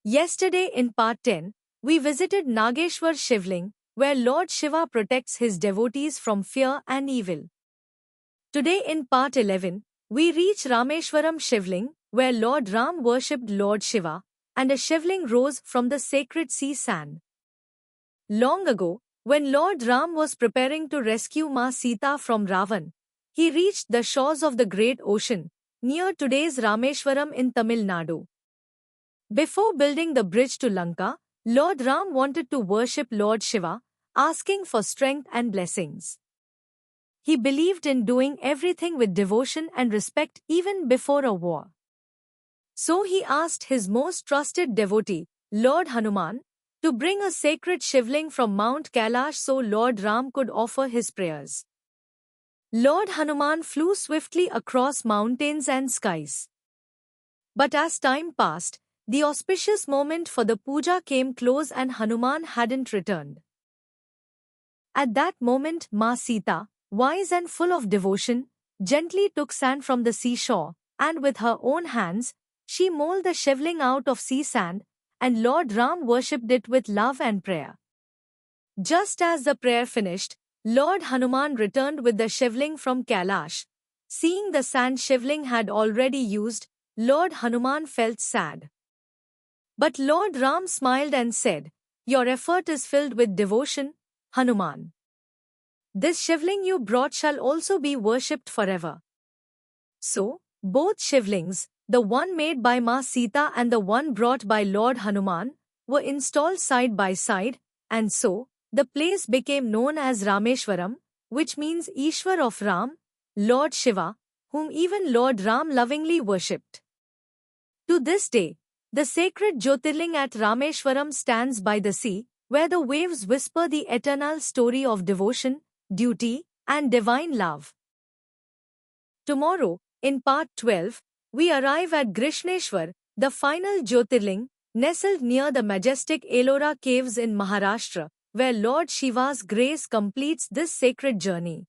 Yesterday in part 10, we visited Nageshwar Shivling, where Lord Shiva protects his devotees from fear and evil. Today in part 11, we reach Rameshwaram Shivling, where Lord Ram worshipped Lord Shiva, and a Shivling rose from the sacred sea sand. Long ago, when Lord Ram was preparing to rescue Ma Sita from Ravan, he reached the shores of the great ocean, near today's Rameshwaram in Tamil Nadu. Before building the bridge to Lanka, Lord Ram wanted to worship Lord Shiva, asking for strength and blessings. He believed in doing everything with devotion and respect even before a war. So he asked his most trusted devotee, Lord Hanuman, to bring a sacred Shivling from Mount Kailash so Lord Ram could offer his prayers. Lord Hanuman flew swiftly across mountains and skies. But as time passed, the auspicious moment for the puja came close and Hanuman hadn't returned. At that moment Ma Sita, wise and full of devotion, gently took sand from the seashore, and with her own hands, she molded the Shivling out of sea sand, and Lord Ram worshipped it with love and prayer. Just as the prayer finished, Lord Hanuman returned with the Shivling from Kailash. Seeing the sand Shivling had already used, Lord Hanuman felt sad. But Lord Ram smiled and said, "Your effort is filled with devotion, Hanuman. This Shivling you brought shall also be worshipped forever." So, both Shivlings, the one made by Ma Sita and the one brought by Lord Hanuman, were installed side by side, and so, the place became known as Rameshwaram, which means Ishwar of Ram, Lord Shiva, whom even Lord Ram lovingly worshipped. To this day, the sacred Jyotirling at Rameshwaram stands by the sea, where the waves whisper the eternal story of devotion, duty, and divine love. Tomorrow, in part 12, we arrive at Grishneshwar, the final Jyotirling, nestled near the majestic Ellora caves in Maharashtra, where Lord Shiva's grace completes this sacred journey.